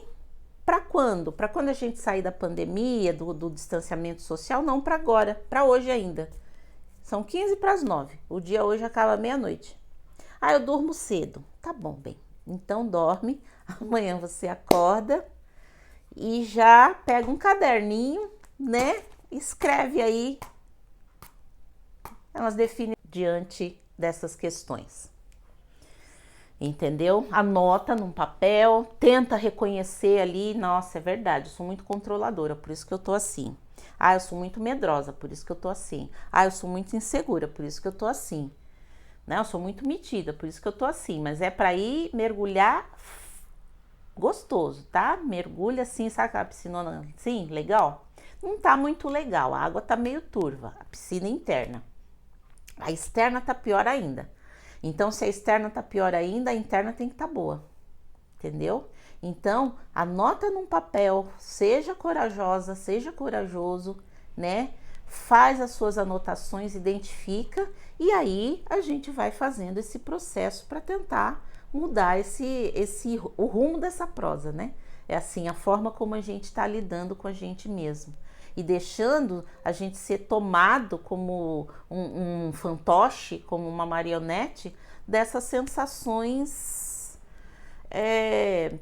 para quando? Para quando a gente sair da pandemia, do distanciamento social? Não, para agora, para hoje ainda. São 15 para as 9. O dia hoje acaba meia-noite. Ah, eu durmo cedo. Tá bom, bem. Então dorme. Amanhã você acorda e já pega um caderninho, né? Escreve aí. Elas definem diante dessas questões. Entendeu? Anota num papel, tenta reconhecer ali, nossa, é verdade, eu sou muito controladora, por isso que eu tô assim. Ah, eu sou muito medrosa, por isso que eu tô assim. Ah, eu sou muito insegura, por isso que eu tô assim. Né? Eu sou muito metida, por isso que eu tô assim. Mas é para ir mergulhar gostoso, tá? Mergulha assim, sabe aquela piscinona assim, legal? Não tá muito legal, a água tá meio turva, a piscina interna. A externa tá pior ainda. Então, se a externa tá pior ainda, a interna tem que estar boa, entendeu? Então, anota num papel, seja corajosa, seja corajoso, né? Faz as suas anotações, identifica e aí a gente vai fazendo esse processo para tentar mudar o rumo dessa prosa, né? É assim, a forma como a gente está lidando com a gente mesmo. E deixando a gente ser tomado como um fantoche, como uma marionete, dessas sensações,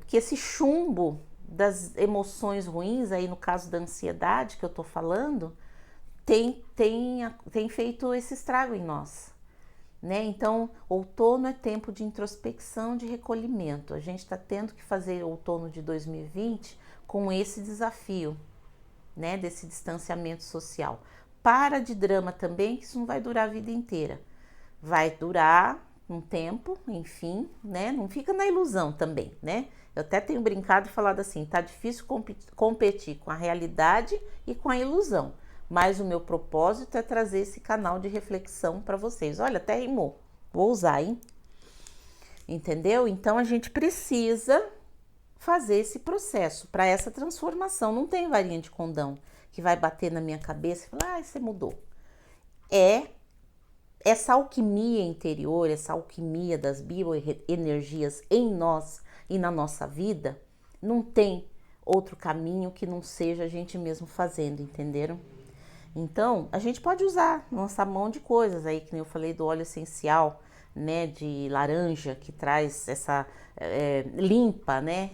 que esse chumbo das emoções ruins, aí no caso da ansiedade que eu tô falando, tem feito esse estrago em nós. Né? Então, outono é tempo de introspecção, de recolhimento. A gente está tendo que fazer outono de 2020 com esse desafio, né? Desse distanciamento social. Para de drama também, que isso não vai durar a vida inteira. Vai durar um tempo, enfim, né? Não fica na ilusão também, né? Eu até tenho brincado e falado assim, tá difícil competir com a realidade e com a ilusão. Mas o meu propósito é trazer esse canal de reflexão para vocês. Olha, até rimou. Vou usar, hein? Entendeu? Então a gente precisa fazer esse processo para essa transformação. Não tem varinha de condão que vai bater na minha cabeça e falar, ah, você mudou. É essa alquimia interior, essa alquimia das bioenergias em nós e na nossa vida, não tem outro caminho que não seja a gente mesmo fazendo, entenderam? Então, a gente pode usar nossa mão de coisas aí, que nem eu falei do óleo essencial, né, de laranja, que traz essa, limpa, né,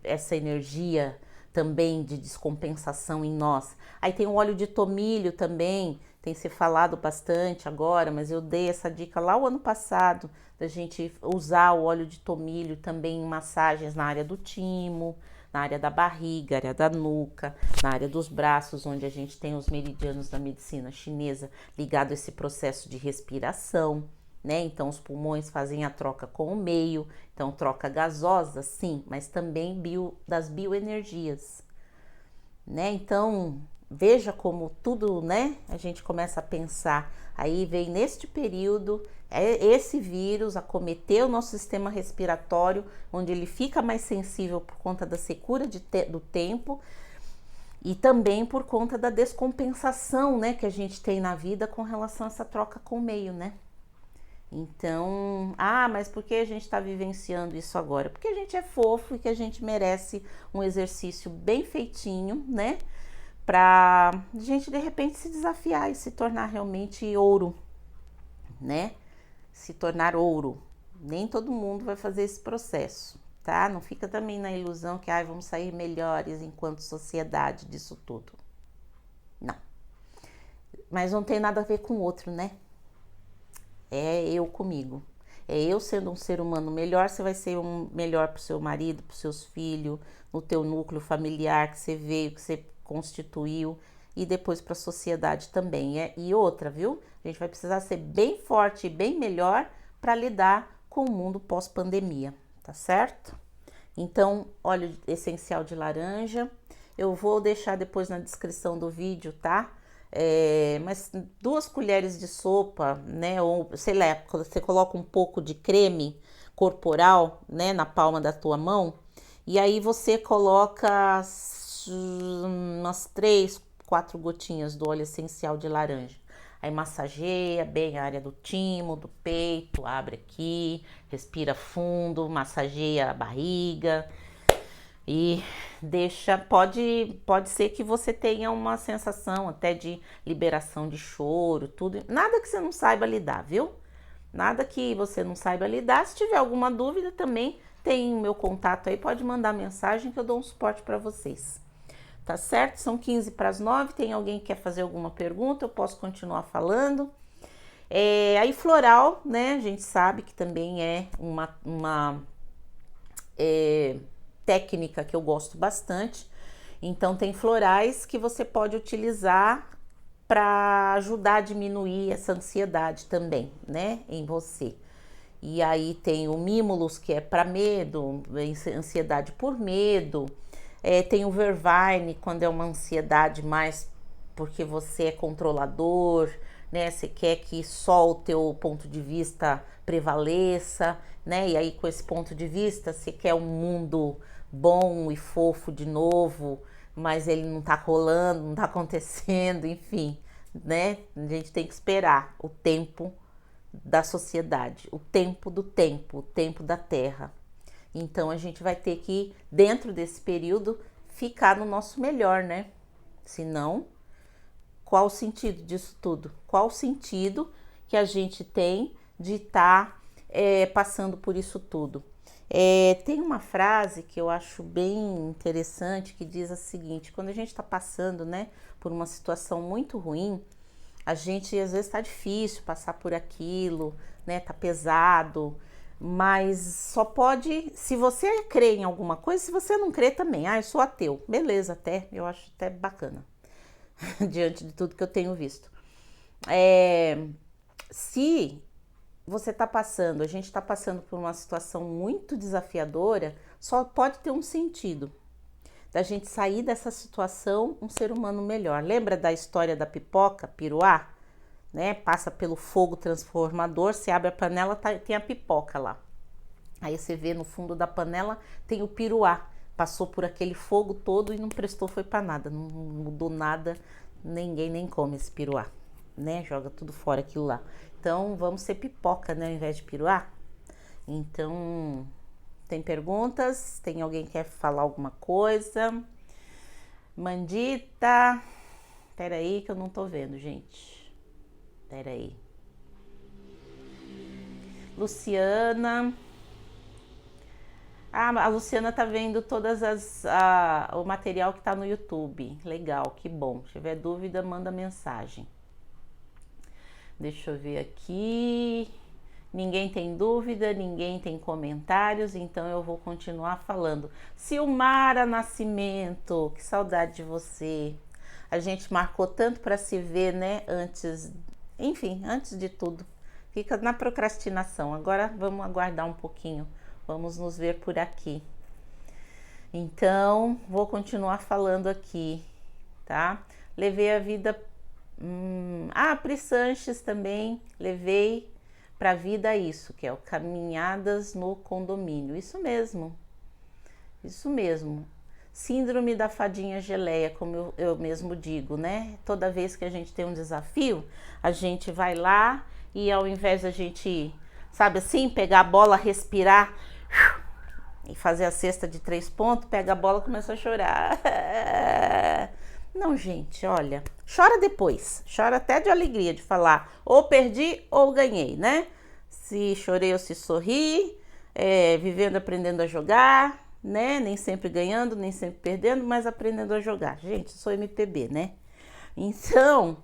essa energia também de descompensação em nós. Aí tem o óleo de tomilho também, tem se falado bastante agora, mas eu dei essa dica lá o ano passado, da gente usar o óleo de tomilho também em massagens na área do timo, na área da barriga, área da nuca, na área dos braços, onde a gente tem os meridianos da medicina chinesa ligado a esse processo de respiração, né? Então os pulmões fazem a troca com o meio, então troca gasosa, sim, mas também das bioenergias, né? Então veja como tudo, né? A gente começa a pensar. Aí vem neste período esse vírus acometer o nosso sistema respiratório, onde ele fica mais sensível por conta da secura do tempo e também por conta da descompensação, né, que a gente tem na vida com relação a essa troca com o meio, né? Então, mas por que a gente está vivenciando isso agora? Porque a gente é fofo e que a gente merece um exercício bem feitinho, né? Pra gente de repente se desafiar e se tornar realmente ouro, né? Se tornar ouro. Nem todo mundo vai fazer esse processo, tá? Não fica também na ilusão que vamos sair melhores enquanto sociedade disso tudo. Não. Mas não tem nada a ver com o outro, né? É eu comigo. É eu sendo um ser humano melhor, você vai ser um melhor pro seu marido, pros seus filhos, no teu núcleo familiar que você veio, que você constituiu, e depois para a sociedade também. E outra, viu? A gente vai precisar ser bem forte e bem melhor para lidar com o mundo pós-pandemia, tá certo? Então, óleo essencial de laranja, eu vou deixar depois na descrição do vídeo, tá? Mas 2 colheres de sopa, né? Ou sei lá, você coloca um pouco de creme corporal, né? Na palma da tua mão, e aí você coloca umas 3, 4 gotinhas do óleo essencial de laranja. Aí massageia bem a área do timo, do peito, abre aqui, respira fundo, massageia a barriga e deixa, pode ser que você tenha uma sensação até de liberação de choro, tudo, nada que você não saiba lidar, viu? Nada que você não saiba lidar. Se tiver alguma dúvida também tem o meu contato aí, pode mandar mensagem que eu dou um suporte para vocês. Tá certo? São 15 para as 9. Tem alguém que quer fazer alguma pergunta? Eu posso continuar falando. Aí floral, né? A gente sabe que também é uma técnica que eu gosto bastante. Então tem florais que você pode utilizar para ajudar a diminuir essa ansiedade também, né? Em você. E aí tem o Mimulus, que é para medo, ansiedade por medo. Tem o Vervaine, quando é uma ansiedade mais porque você é controlador, né? Você quer que só o teu ponto de vista prevaleça, né? E aí com esse ponto de vista você quer um mundo bom e fofo de novo, mas ele não tá rolando, não tá acontecendo, enfim, né? A gente tem que esperar o tempo da sociedade, o tempo do tempo, o tempo da Terra. Então a gente vai ter que, dentro desse período, ficar no nosso melhor, né? Senão, qual o sentido disso tudo? Qual o sentido que a gente tem de estar passando por isso tudo? Tem uma frase que eu acho bem interessante que diz a seguinte: quando a gente está passando, né, por uma situação muito ruim, a gente às vezes está difícil passar por aquilo, né? Tá pesado. Mas só pode, se você crê em alguma coisa, se você não crê também. Eu sou ateu. Beleza, até, eu acho até bacana, diante de tudo que eu tenho visto. Se você tá passando, a gente tá passando por uma situação muito desafiadora, só pode ter um sentido. Da gente sair dessa situação um ser humano melhor. Lembra da história da pipoca, piruá? Né? Passa pelo fogo transformador, você abre a panela, tem a pipoca lá. Aí você vê no fundo da panela, tem o piruá. Passou por aquele fogo todo e não prestou foi para nada, não mudou nada, ninguém nem come esse piruá, né? Joga tudo fora aquilo lá. Então vamos ser pipoca, né, ao invés de piruá? Então, tem perguntas? Tem alguém que quer falar alguma coisa? Mandita, peraí que eu não tô vendo, gente. Peraí. Luciana. A Luciana tá vendo todas o material que tá no YouTube. Legal, que bom. Se tiver dúvida, manda mensagem. Deixa eu ver aqui. Ninguém tem dúvida, ninguém tem comentários, então eu vou continuar falando. Silmara Nascimento, que saudade de você. A gente marcou tanto para se ver, né? Antes de tudo. Fica na procrastinação. Agora vamos aguardar um pouquinho. Vamos nos ver por aqui. Então, vou continuar falando aqui, tá? levei a vida. Pri Sanches também, levei para a vida isso, que é o Caminhadas no Condomínio. Isso mesmo. Síndrome da fadinha geleia, como eu mesmo digo, né? Toda vez que a gente tem um desafio, a gente vai lá e ao invés da gente, sabe assim, pegar a bola, respirar e fazer a cesta de 3 pontos, pega a bola e começa a chorar. Não, gente, olha, chora depois, chora até de alegria de falar, ou perdi ou ganhei, né? Se chorei ou se sorri, vivendo, aprendendo a jogar, né? Nem sempre ganhando, nem sempre perdendo, mas aprendendo a jogar. Gente, sou MPB, né? Então,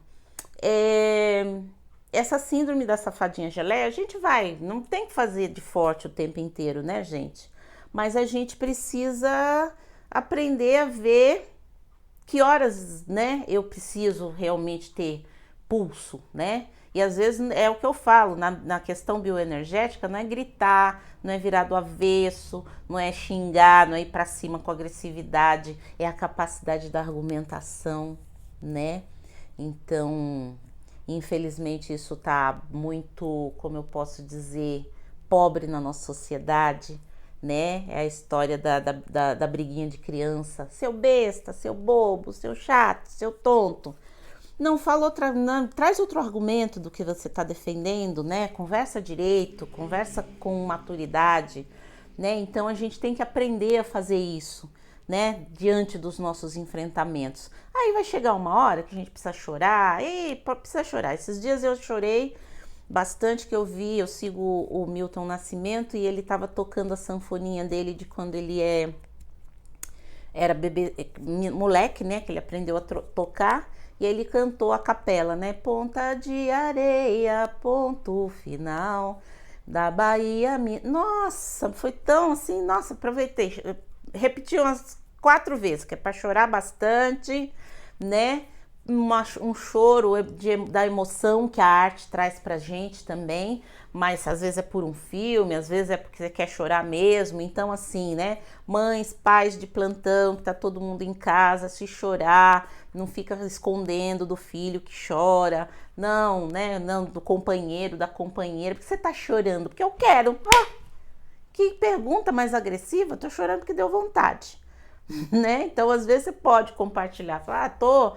essa síndrome da safadinha geleia, a gente não tem que fazer de forte o tempo inteiro, né, gente? Mas a gente precisa aprender a ver que horas, né, eu preciso realmente ter pulso, né? E às vezes é o que eu falo, na questão bioenergética, não é gritar, não é virar do avesso, não é xingar, não é ir pra cima com agressividade, é a capacidade da argumentação, né? Então, infelizmente isso tá muito, como eu posso dizer, pobre na nossa sociedade, né? É a história da briguinha de criança, seu besta, seu bobo, seu chato, seu tonto. Não fala traz outro argumento do que você está defendendo, né? Conversa direito, conversa com maturidade, né? Então a gente tem que aprender a fazer isso, né? Diante dos nossos enfrentamentos. Aí vai chegar uma hora que a gente precisa chorar, precisa chorar. Esses dias eu chorei bastante, que eu sigo o Milton Nascimento e ele estava tocando a sanfoninha dele de quando ele era bebê, moleque, né? Que ele aprendeu a tocar. E ele cantou a capela, né? Ponta de areia, ponto final da Bahia. Nossa, foi tão assim, nossa, aproveitei. Repeti umas 4 vezes, que é para chorar bastante, né? Um choro da emoção que a arte traz pra gente também, mas às vezes é por um filme, às vezes é porque você quer chorar mesmo. Então assim, né, mães, pais de plantão, que tá todo mundo em casa, se chorar, não fica escondendo do filho que chora, não, né, não, do companheiro, da companheira, porque você tá chorando, porque eu quero. Que pergunta mais agressiva, tô chorando porque deu vontade, né? Então às vezes você pode compartilhar, falar, tô,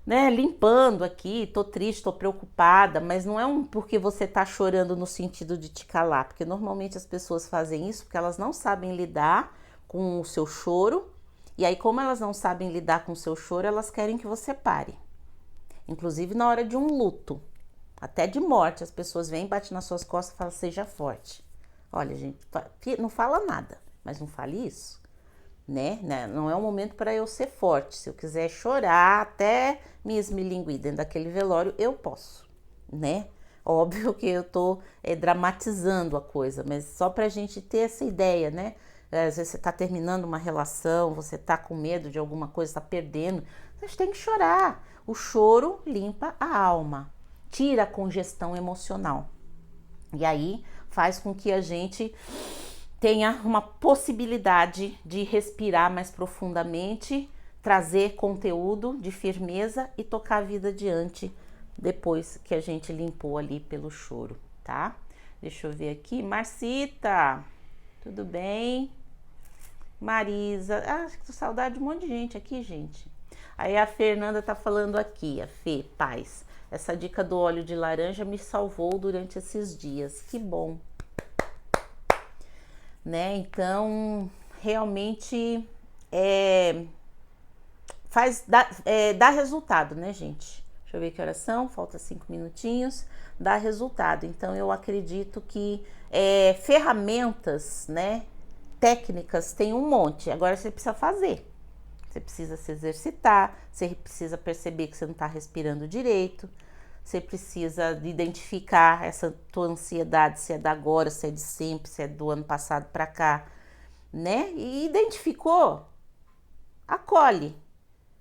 né, limpando aqui, tô triste, tô preocupada, mas não é porque você tá chorando no sentido de te calar, porque normalmente as pessoas fazem isso porque elas não sabem lidar com o seu choro, e aí como elas não sabem lidar com o seu choro, elas querem que você pare. Inclusive na hora de um luto, até de morte, as pessoas vêm, batem nas suas costas e falam, seja forte. Olha, gente, não fala nada, mas não fale isso. Né? Não é um momento para eu ser forte. Se eu quiser chorar até me esmilinguir dentro daquele velório, eu posso, né? Óbvio que eu tô dramatizando a coisa, mas só pra gente ter essa ideia, né? Às vezes você tá terminando uma relação, você tá com medo de alguma coisa, tá perdendo, a gente tem que chorar. O choro limpa a alma, tira a congestão emocional. E aí faz com que a gente tenha uma possibilidade de respirar mais profundamente, trazer conteúdo de firmeza e tocar a vida adiante depois que a gente limpou ali pelo choro, tá? Deixa eu ver aqui. Marcita, tudo bem? Marisa, tô saudade de um monte de gente aqui, gente. Aí a Fernanda tá falando aqui, a Fê, paz. Essa dica do óleo de laranja me salvou durante esses dias. Que bom. Né? Então, realmente dá resultado, né, gente? Deixa eu ver que horas são, falta 5 minutinhos, dá resultado. Então, eu acredito que ferramentas, né, técnicas tem um monte. Agora você precisa fazer. Você precisa se exercitar, você precisa perceber que você não está respirando direito, você precisa identificar essa tua ansiedade, se é da agora, se é de sempre, se é do ano passado para cá, né? E identificou, acolhe.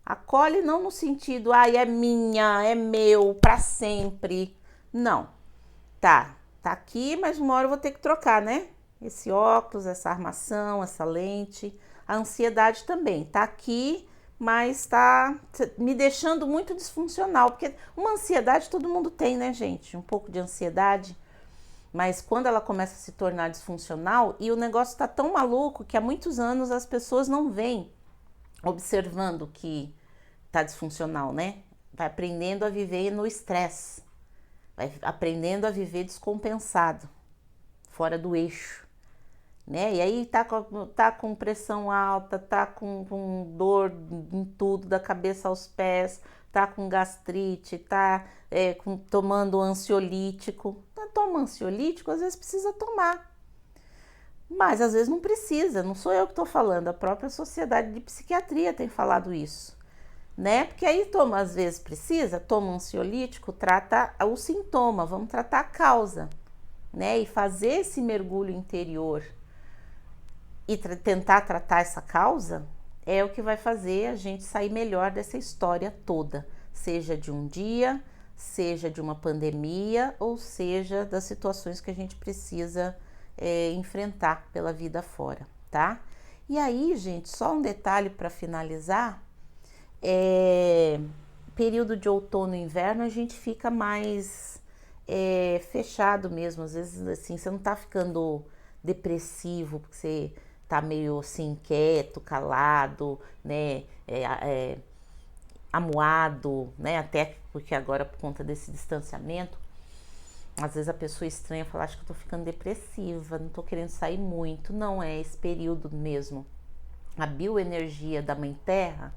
Acolhe não no sentido, é minha, é meu, para sempre. Não. Tá aqui, mas uma hora eu vou ter que trocar, né? Esse óculos, essa armação, essa lente. A ansiedade também tá aqui, mas tá me deixando muito disfuncional, porque uma ansiedade todo mundo tem, né, gente? Um pouco de ansiedade, mas quando ela começa a se tornar disfuncional e o negócio tá tão maluco que há muitos anos as pessoas não vêm observando que tá disfuncional, né? Vai aprendendo a viver no estresse, vai aprendendo a viver descompensado, fora do eixo, né? E aí tá com pressão alta, tá com dor em tudo, da cabeça aos pés, tá com gastrite, tá tomando ansiolítico. Toma ansiolítico, às vezes precisa tomar, mas às vezes não precisa, não sou eu que tô falando, a própria Sociedade de Psiquiatria tem falado isso, né? Porque aí toma, às vezes precisa, toma um ansiolítico, trata o sintoma, vamos tratar a causa, né? E fazer esse mergulho interior e tentar tratar essa causa é o que vai fazer a gente sair melhor dessa história toda, seja de um dia, seja de uma pandemia, ou seja das situações que a gente precisa enfrentar pela vida fora, tá? E aí, gente, só um detalhe para finalizar, período de outono e inverno a gente fica mais fechado mesmo, às vezes assim, você não tá ficando depressivo, porque você tá meio assim, quieto, calado, né, amuado, né, até porque agora por conta desse distanciamento, às vezes a pessoa estranha fala, acho que eu tô ficando depressiva, não tô querendo sair muito, não é esse período mesmo. A bioenergia da Mãe Terra,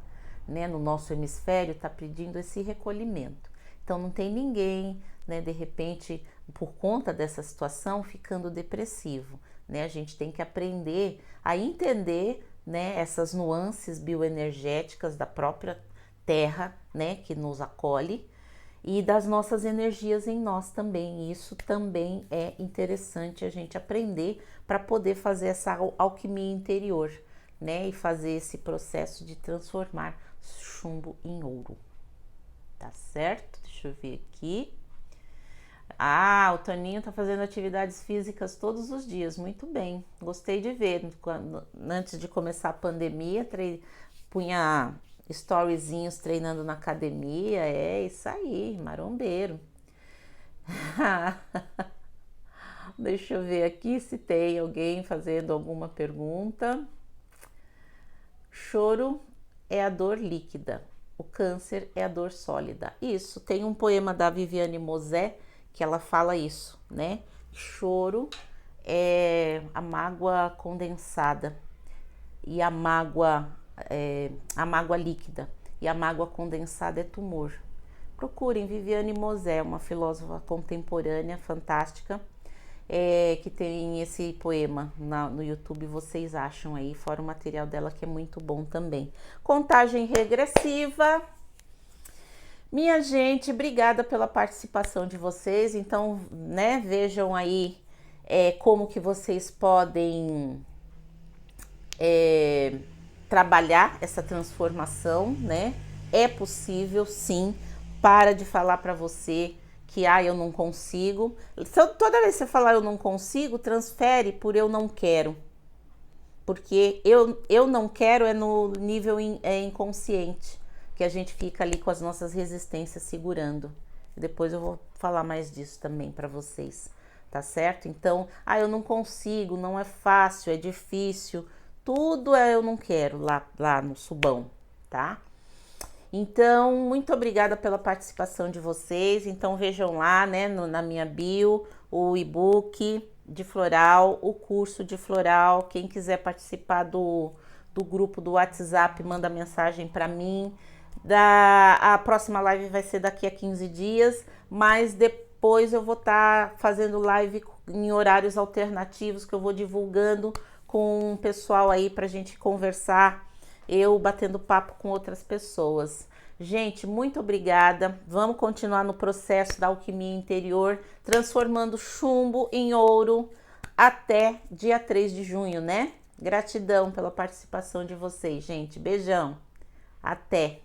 né, no nosso hemisfério, está pedindo esse recolhimento. Então não tem ninguém, né, de repente, por conta dessa situação, ficando depressivo, né? A gente tem que aprender a entender, né, essas nuances bioenergéticas da própria Terra, né, que nos acolhe, e das nossas energias em nós também. Isso também é interessante a gente aprender para poder fazer essa alquimia interior, né, e fazer esse processo de transformar chumbo em ouro, tá certo? Deixa eu ver aqui. Ah, o Toninho tá fazendo atividades físicas todos os dias, muito bem, gostei de ver. Antes de começar a pandemia, punha storyzinhos treinando na academia, isso aí, marombeiro. Deixa eu ver aqui se tem alguém fazendo alguma pergunta. Choro é a dor líquida, o câncer é a dor sólida. Isso, tem um poema da Viviane Mosé que ela fala isso, né? Choro é a mágoa condensada e a mágoa líquida, e a mágoa condensada é tumor. Procurem Viviane Mosé, uma filósofa contemporânea fantástica, que tem esse poema no YouTube, vocês acham aí, fora o material dela que é muito bom também. Contagem regressiva. Minha gente, obrigada pela participação de vocês. Então, né, vejam aí como que vocês podem trabalhar essa transformação, né? É possível, sim. Para de falar para você que eu não consigo. Toda vez que você falar eu não consigo, transfere por eu não quero. Porque eu não quero é no nível inconsciente, que a gente fica ali com as nossas resistências segurando. Depois eu vou falar mais disso também para vocês, tá certo? Então, eu não consigo, não é fácil, é difícil, tudo eu não quero lá no subão, tá? Então, muito obrigada pela participação de vocês. Então, vejam lá, né, na minha bio, o e-book de floral, o curso de floral. Quem quiser participar do grupo do WhatsApp, manda mensagem para mim. A próxima live vai ser daqui a 15 dias, mas depois eu vou estar fazendo live em horários alternativos, que eu vou divulgando com o pessoal aí pra gente conversar, eu batendo papo com outras pessoas. Gente, muito obrigada. Vamos continuar no processo da alquimia interior, transformando chumbo em ouro até dia 3 de junho, né? Gratidão pela participação de vocês, gente. Beijão. Até!